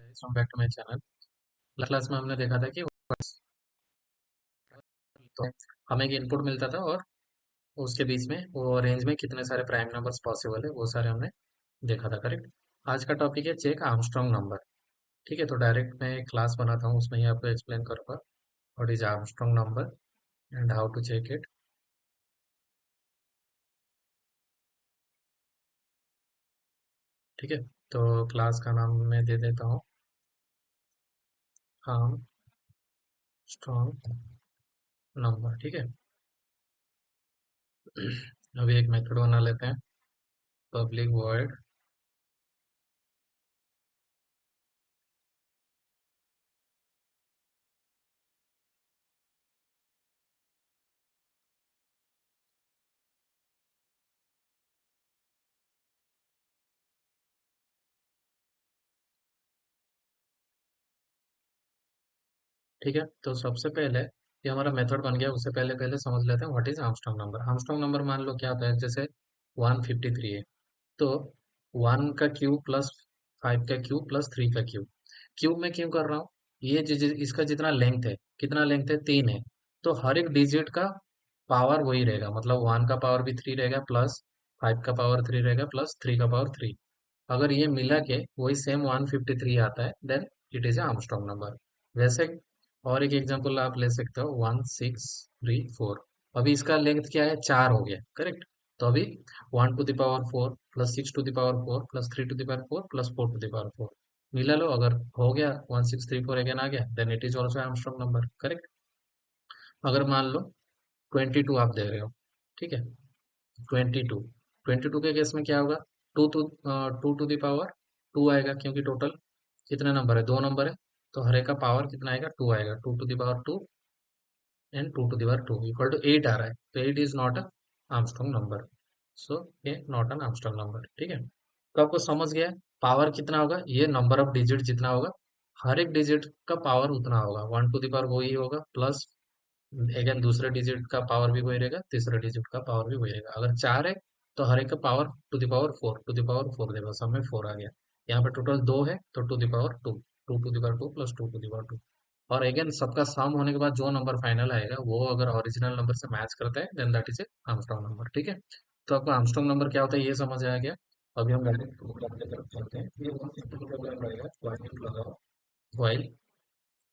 Welcome back to my channel. Class में हमने देखा था कि तो हमें एक इनपुट मिलता था और उसके बीच में वो रेंज में कितने सारे प्राइम नंबर्स पॉसिबल है वो सारे हमने देखा था। करेक्ट। आज का टॉपिक है चेक आर्मस्ट्रांग नंबर। ठीक है, तो डायरेक्ट मैं क्लास बनाता हूँ, उसमें ही आपको एक्सप्लेन करूंगा what is Armstrong number and how to check it. ठीक है, तो क्लास का नाम मैं दे देता हूँ आर्मस्ट्रांग नंबर। ठीक है। अभी एक मेथड बना लेते हैं, पब्लिक वर्ड। ठीक है, तो सबसे पहले ये हमारा मेथड बन गया। उससे पहले पहले समझ लेते हैं what is Armstrong number. Armstrong number मान लो क्या होता है, जैसे 153 है तो 1 का क्यूब प्लस 5 का क्यूब प्लस 3 का क्यूब। क्यूब में क्यों कर रहा हूँ, ये इसका जितना लेंथ है, कितना लेंथ है, 3 है, तो हर एक डिजिट का पावर वही रहेगा। मतलब 1 का पावर भी 3 रहेगा, प्लस 5 का पावर 3 रहेगा, प्लस 3 का पावर 3। अगर ये मिला के वही सेम 153 आता है, then it is Armstrong number. वैसे और एक एग्जांपल आप ले सकते हो, 1634। अभी इसका लेंथ क्या है, 4 हो गया। करेक्ट। तो अभी 1 to the power 4 plus 6 to the power 4 plus 3 to the power 4 plus 4 to the power 4 मिला लो। अगर हो गया 1634 अगेन आ गया, then it is also Armstrong number. Correct. अगर मान लो 22 आप दे रहे हो, ठीक है, 22। 22 के केस में क्या होगा, टू टू द पावर 2 आएगा, क्योंकि टोटल कितने नंबर है, 2 नंबर है, तो हर एक का पावर कितना आएगा, 2 आएगा। 2 to the power 2 and 2 to the power 2 equal to 8 आ रहा है, तो 8 is not a Armstrong number. So ये नॉट एन आर्मस्ट्रांग नंबर। ठीक है, तो आपको समझ गया पावर कितना होगा, ये नंबर ऑफ डिजिट जितना होगा, हर एक डिजिट का पावर उतना होगा। 1 टू द पावर वही होगा, प्लस अगेन दूसरे डिजिट का पावर भी वही रहेगा, तीसरे डिजिट का पावर भी वही रहेगा। अगर 4 है तो हर एक का power to the power 4, to the power 4 देगा, सब में 4 आ गया। यहाँ पे टोटल 2 है तो 2 to the power 2, 2 to the power 2 plus 2 to the power 2। और अगेन सबका सम होने के बाद जो नंबर फाइनल आएगा वो अगर ओरिजिनल नंबर से मैच करता है, then that is a Armstrong number. ठीक है, तो आपको आर्मस्ट्रांग नंबर क्या होता है ये समझ आ गया। अभी हम डायरेक्ट प्रोग्राम की तरफ चलते हैं। ये बहुत सिंपल प्रोग्राम रहेगा, while लगाओ, while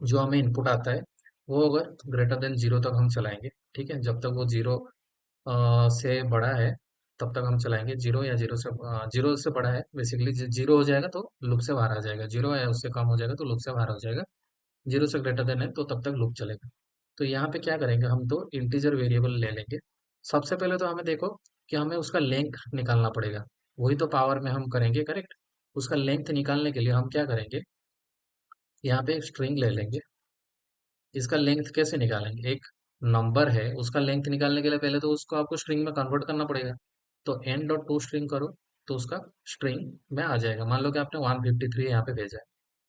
जो हमें इनपुट आता है वो अगर ग्रेटर देन 0 तक हम चलाएंगे। ठीक है, जब तक वो 0 से बड़ा है तब तक हम चलाएंगे। 0 या 0 से बड़ा है, बेसिकली 0 हो जाएगा तो लूप से बाहर आ जाएगा, 0 या उससे कम हो जाएगा तो लूप से बाहर हो जाएगा। 0 से ग्रेटर देन है तो तब तक लूप चलेगा। तो यहाँ पे क्या करेंगे, हम तो इंटीजर वेरिएबल ले लेंगे। सबसे पहले तो हमें देखो कि हमें उसका लेंथ निकालना पड़ेगा, वही तो पावर में हम करेंगे। करेक्ट। उसका लेंथ निकालने के लिए हम क्या करेंगे, यहाँ पे एक स्ट्रिंग ले लेंगे। इसका लेंथ कैसे निकालेंगे, एक नंबर है उसका लेंथ निकालने के लिए पहले तो उसको आपको स्ट्रिंग में कन्वर्ट करना पड़ेगा। तो एन डॉट टू स्ट्रिंग करो तो उसका स्ट्रिंग में आ जाएगा। मान लो कि आपने 153 यहाँ पे भेजा है,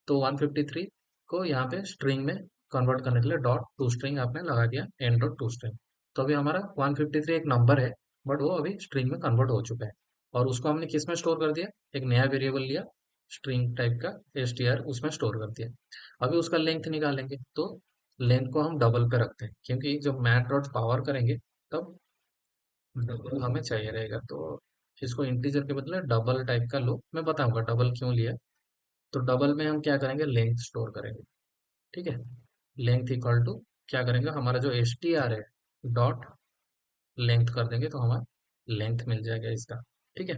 तो 153 को यहाँ पे स्ट्रिंग में कन्वर्ट करने के लिए डॉट टू स्ट्रिंग आपने लगा दिया, एन डॉट टू स्ट्रिंग। तो अभी हमारा 153 एक नंबर है, बट वो अभी स्ट्रिंग में कन्वर्ट हो चुका है। और उसको हमने किस में स्टोर कर दिया, एक नया वेरिएबल लिया, स्ट्रिंग टाइप का str, उसमें स्टोर कर दिया। अभी उसका लेंथ निकालेंगे तो लेंथ को हम डबल पे रखते हैं, क्योंकि जब मैथ डॉट पावर करेंगे तब डबल हमें चाहिए रहेगा। तो इसको इंटीजर के बदले डबल टाइप का लो, मैं बताऊंगा डबल क्यों लिया। तो डबल में हम क्या करेंगे, लेंथ स्टोर करेंगे। ठीक है, लेंथ इक्वल टू क्या करेंगे, हमारा जो str है डॉट लेंथ कर देंगे तो हमारा लेंथ मिल जाएगा इसका। ठीक है,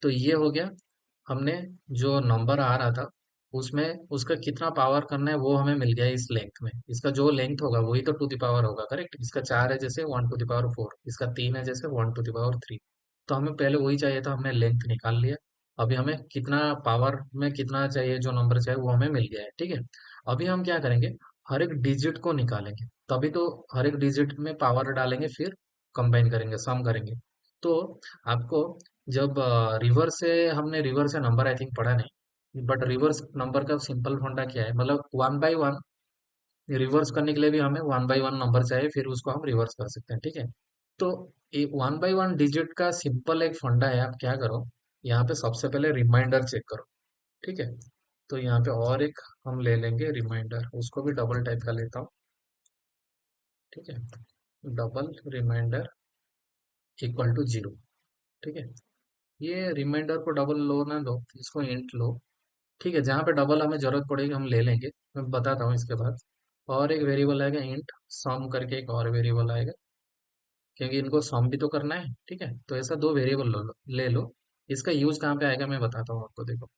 तो ये हो गया। हमने जो नंबर आ रहा था उसमें उसका कितना पावर करना है वो हमें मिल गया इस लेंथ में। इसका जो लेंथ होगा वही तो टू द पावर होगा। करेक्ट। इसका 4 है जैसे 1 टू द पावर 4, इसका 3 है जैसे 1 टू द पावर 3। तो हमें पहले वही चाहिए था, हमने लेंथ निकाल लिया। अभी हमें कितना पावर में कितना चाहिए, जो नंबर चाहिए वो हमें मिल गया है। ठीक है, अभी हम क्या करेंगे, हर एक डिजिट को निकालेंगे। तभी तो हर एक डिजिट में पावर डालेंगे, फिर कंबाइन करेंगे, सम करेंगे। तो आपको जब रिवर्स से, हमने रिवर्स से नंबर आई थिंक पढ़ा नहीं, बट रिवर्स नंबर का सिंपल फंडा क्या है, मतलब 1 बाई 1 रिवर्स करने के लिए भी हमें 1 बाई 1 नंबर चाहिए, फिर उसको हम रिवर्स कर सकते हैं। ठीक है, तो 1 बाई 1 डिजिट का सिंपल एक फंडा है। आप क्या करो, यहाँ पे सबसे पहले रिमाइंडर चेक करो। ठीक है, तो यहाँ पे और एक हम ले लेंगे रिमाइंडर, उसको भी डबल टाइप का लेता हूँ। ठीक है, डबल रिमाइंडर इक्वल टू 0। ठीक है, ये रिमाइंडर को डबल लो ना लो, इसको इंट लो। ठीक है, जहाँ पे डबल हमें जरूरत पड़ेगी हम ले लेंगे, मैं बताता हूँ इसके बाद। और एक वेरिएबल आएगा इंट सम करके, एक और वेरिएबल आएगा, क्योंकि इनको सम भी तो करना है। ठीक है, तो ऐसा दो वेरिएबल ले लो। इसका यूज कहाँ पे आएगा मैं बताता हूँ आपको। देखो,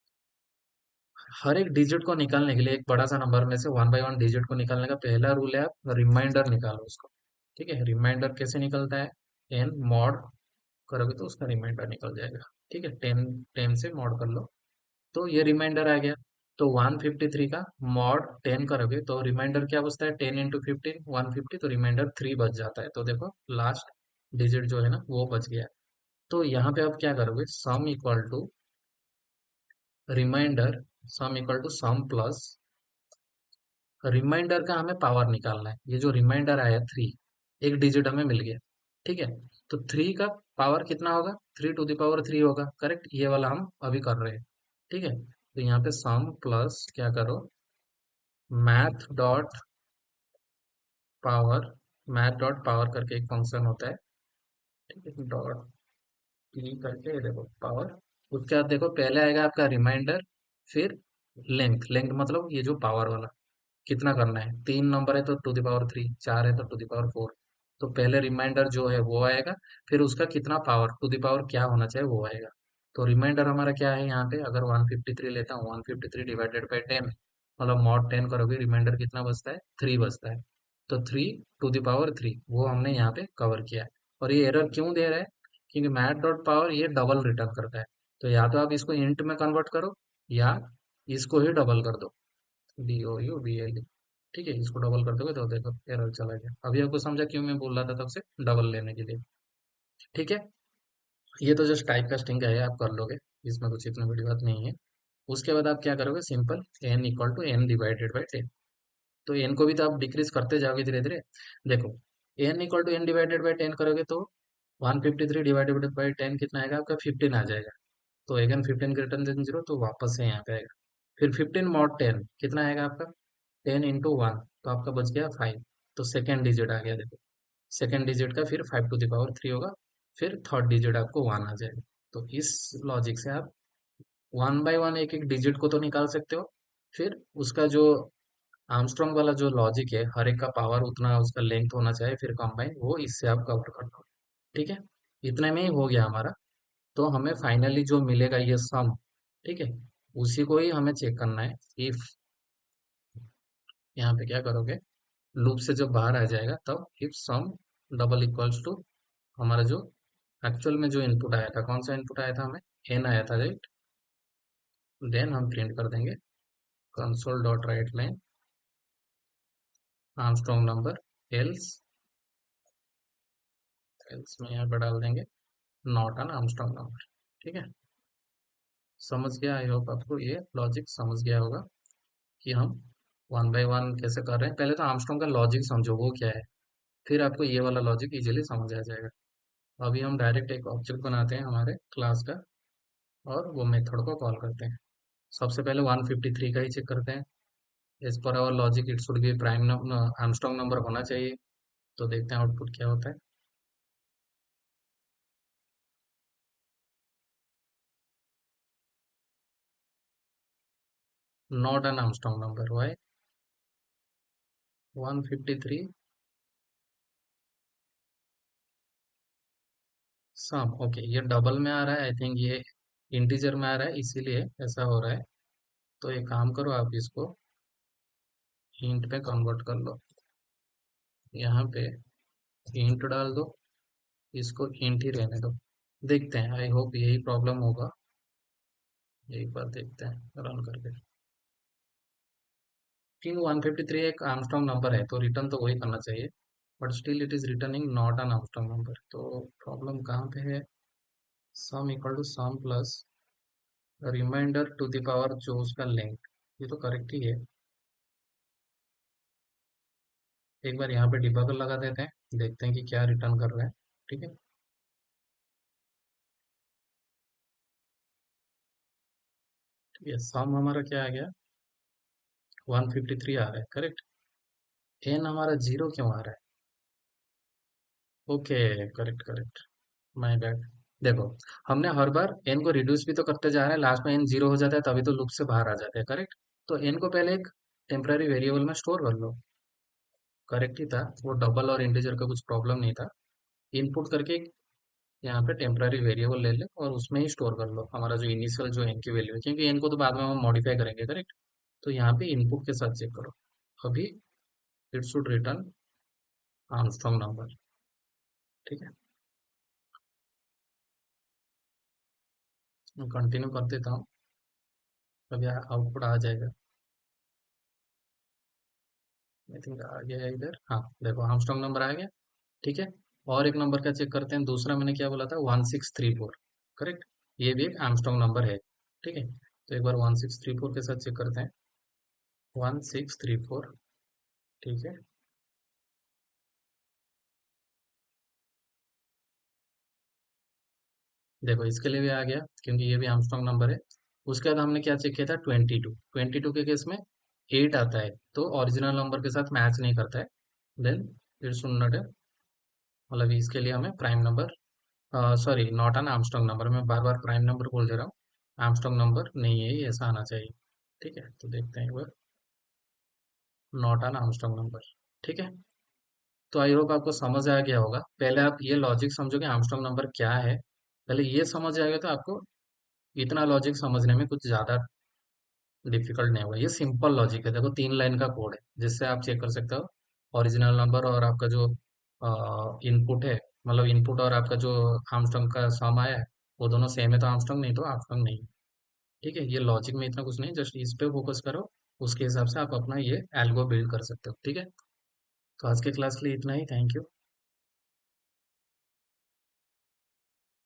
हर एक डिजिट को निकालने के लिए, एक बड़ा सा नंबर में से 1 बाय 1 डिजिट को निकालने का पहला रूल है, आप रिमाइंडर निकालो उसको। ठीक है, रिमाइंडर कैसे निकलता है, एन मॉड करोगे तो उसका रिमाइंडर निकल जाएगा। ठीक है, 10 से मॉड कर लो तो ये रिमाइंडर आ गया। तो 153 का मॉड 10 करोगे तो रिमाइंडर क्या बचता है, 10 × 15 150, तो रिमाइंडर 3 बच जाता है। तो देखो लास्ट डिजिट जो है ना वो बच गया। तो यहाँ पे आप क्या करोगे, sum equal to remainder, sum equal to sum plus remainder का हमें पावर निकालना है। ये जो रिमाइंडर आया 3, एक डिजिट हमें मिल गया। ठीक है, तो 3 का पावर कितना होगा, 3 टू द पावर 3 होगा। करेक्ट, ये वाला हम अभी कर रहे हैं। ठीक है, तो यहाँ पे सम प्लस क्या करो, math dot power, math dot power करके एक फंक्शन होता है। ठीक है, डॉट पी करके ये देखो पावर। उसके बाद देखो पहले आएगा आपका रिमाइंडर, फिर लेंथ, लेंथ मतलब ये जो पावर वाला कितना करना है, 3 नंबर है तो टू द पावर 3, 4 है तो टू द पावर 4। तो पहले रिमाइंडर जो है वो आएगा, फिर उसका कितना पावर टू द पावर क्या होना चाहिए वो आएगा। तो रिमाइंडर हमारा क्या है यहाँ पे, अगर 153 लेता हूँ, 153 डिवाइडेड बाई 10, मतलब मॉड 10 करोगे, रिमाइंडर कितना बचता है, 3 बचता है। तो 3 टू द पावर 3 वो हमने यहाँ पे कवर किया है। और ये एरर क्यों दे रहा है, क्योंकि मैथ डॉट पावर ये डबल रिटर्न करता है। तो या तो आप इसको इंट में कन्वर्ट करो, या इसको ही डबल कर दो, DOUBLE। ठीक है, इसको डबल कर दोगे तो देखो एरर चला गया। अभी आपको समझा क्यों मैं बोल रहा था तब से डबल लेने के लिए। ठीक है, ये तो जस्ट टाइप कास्टिंग का है, आप कर लोगे, इसमें कुछ इतना बड़ी बात नहीं है। उसके बाद आप क्या करोगे, simple n equal to n divided by 10। तो एन को भी तो आप डिक्रीज करते जाओगे धीरे धीरे। देखो, n equal to n divided by 10 करोगे तो 153 डिवाइडेड बाई 10 कितना आएगा आपका, 15 आ जाएगा। तो अगेन 15 ग्रेटर देन 0, तो वापस से यहाँ पे आएगा। फिर 15 मॉड 10 कितना आएगा आपका, 10 × 1, तो आपका बच गया 5। तो सेकेंड डिजिट आ गया, देखो सेकेंड डिजिट का फिर 5 टू द पावर 3 होगा, फिर थर्ड डिजिट आपको 1 आ जाएगा। तो इस लॉजिक से आप 1 बाय 1 एक एक डिजिट को तो निकाल सकते हो। फिर उसका जो आर्मस्ट्रॉन्ग वाला जो लॉजिक है, हर एक का पावर उतना उसका लेंथ होना चाहिए, फिर कंबाइन वो इससे आप कवर कर दो। ठीक है, इतने में ही हो गया हमारा। तो हमें फाइनली जो मिलेगा ये सम, ठीक है, उसी को ही हमें चेक करना है। इफ यहाँ पे क्या करोगे, लूप से जब बाहर आ जाएगा तब if sum double equals to, हमारा जो एक्चुअल में जो इनपुट आया था, कौन सा इनपुट आया था हमें, एन आया था राइट। देन हम प्रिंट कर देंगे console dot right line Armstrong number, else, else में यहाँ पर डाल देंगे नॉट एन आर्मस्ट्रॉन्ग नंबर। ठीक है, समझ गया, आई होप आपको ये लॉजिक समझ गया होगा कि हम 1 बाय 1 कैसे कर रहे हैं। पहले तो आर्मस्ट्रॉन्ग का लॉजिक समझो वो क्या है, फिर आपको ये वाला लॉजिक इजीली समझ आ जाएगा। अभी हम डायरेक्ट एक ऑब्जेक्ट बनाते हैं हमारे क्लास का, और वो मेथड को कॉल करते हैं। सबसे पहले 153 का ही चेक करते हैं। As per our logic it should be prime Armstrong number होना चाहिए। तो देखते हैं आउटपुट क्या होता है। Not an Armstrong number, why 153 sum. Okay, ये डबल में आ रहा है, आई थिंक ये इंटीजर में आ रहा है इसीलिए ऐसा हो रहा है। तो एक काम करो, आप इसको इंट पे कन्वर्ट कर लो, यहाँ पे इंट डाल दो, इसको इंट ही रहने दो। देखते हैं, आई होप यही प्रॉब्लम होगा। एक बार देखते हैं रन करके। किंग 153 एक आर्मस्ट्रॉन्ग नंबर है तो रिटर्न तो वही करना चाहिए, but still it is returning not an Armstrong number. तो प्रॉब्लम कहाँ पे है, sum equal to sum plus remainder to the power जो उसका लेंथ, ये तो करेक्ट ही है। एक बार यहाँ पे डिबगर लगा देते हैं, देखते हैं कि क्या रिटर्न कर रहा है। ठीक है, ठीक है, सम हमारा क्या आ गया, 153 आ रहा है, करेक्ट। एन हमारा जीरो क्यों आ रहा है? Okay, correct correct, my bad. देखो, हमने हर बार एन को रिड्यूस भी तो करते जा रहे हैं, लास्ट में एन जीरो हो जाता है तभी तो लूप से बाहर आ जाते हैं, करेक्ट। तो एन को पहले एक टेम्पररी वेरिएबल में स्टोर कर लो। करेक्ट ही था वो, डबल और इंटीजर का कुछ प्रॉब्लम नहीं था। इनपुट करके यहाँ पे टेम्पररी वेरिएबल ले ले और उसमें ही स्टोर कर लो हमारा जो इनिशियल जो एन की वैल्यू है, क्योंकि एन को तो बाद में हम मॉडिफाई करेंगे, करेक्ट। तो यहाँ पे इनपुट के साथ चेक करो। अभी it should return Armstrong number. ठीक है, मैं कंटिन्यू कर देता हूँ। अभी आउटपुट आ जाएगा, आई थिंक आ गया है इधर। हाँ, देखो आर्मस्ट्रॉन्ग नंबर आ गया। ठीक है, और एक नंबर का चेक करते हैं। दूसरा मैंने क्या बोला था, 1634, करेक्ट। ये भी एक आर्मस्ट्रॉन्ग नंबर है। ठीक है, तो एक बार 1634 के साथ चेक करते हैं। 1634, ठीक है। देखो इसके लिए भी आ गया, क्योंकि ये भी आर्मस्ट्रॉन्ग नंबर है। उसके बाद हमने क्या चेक किया था, 22 के केस में 8 आता है, तो ओरिजिनल नंबर के साथ मैच नहीं करता है। देन इट्स नॉट है, मतलब इसके लिए हमें prime number, sorry not an Armstrong number, मैं बार बार प्राइम नंबर बोल दे रहा हूँ। आर्मस्ट्रॉन्ग नंबर नहीं है ये, ऐसा आना चाहिए। ठीक है, तो देखते हैं एक बार। Not an Armstrong number. ठीक है, तो आई होप आपको समझ आ गया होगा। पहले आप ये लॉजिक समझो कि आर्मस्ट्रॉन्ग नंबर क्या है। पहले ये समझ आएगा तो आपको इतना लॉजिक समझने में कुछ ज्यादा डिफिकल्ट नहीं होगा। ये सिंपल लॉजिक है, देखो 3 लाइन का कोड है जिससे आप चेक कर सकते हो ओरिजिनल नंबर और आपका जो इनपुट है, मतलब इनपुट और आपका जो आर्मस्ट्रॉन्ग का सम आया है वो दोनों सेम है, तो आर्मस्ट्रॉन्ग नहीं तो आर्मस्ट्रॉन्ग नहीं। ठीक है, ये लॉजिक में इतना कुछ नहीं, जस्ट इस पे फोकस करो। उसके हिसाब से आप अपना ये एल्गो बिल्ड कर सकते हो। ठीक है, तो आज के क्लास के लिए इतना ही, थैंक यू।